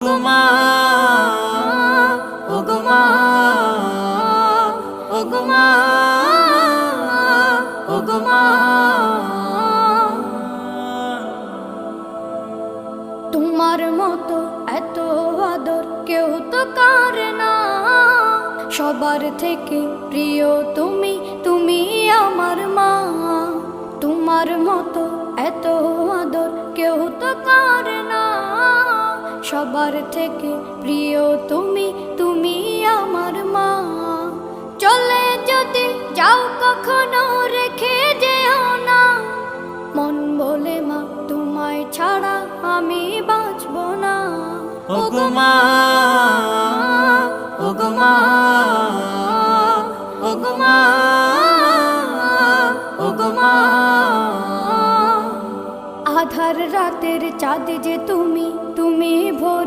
ওগো মা, ওগো মা, ওগো মা। তোমার মতো এত আদর কেউ তো করে না, সবার থেকে প্রিয় তুমি, তুমি আমার মা। তোমার মতো এত আদর কেউ তো করে না, সবার থেকে প্রিয় তুমি, তুমি আমার মা। চলে যদি যাও কখনো রেখে যেও না, মন বলে মা তোমায় ছাড়া আমি বাঁচব না। ওগো মা, ওগো মা, ওগো মা, ওগো মা। আধার রাতের চাঁদ যে তুমি, তুমি ভোর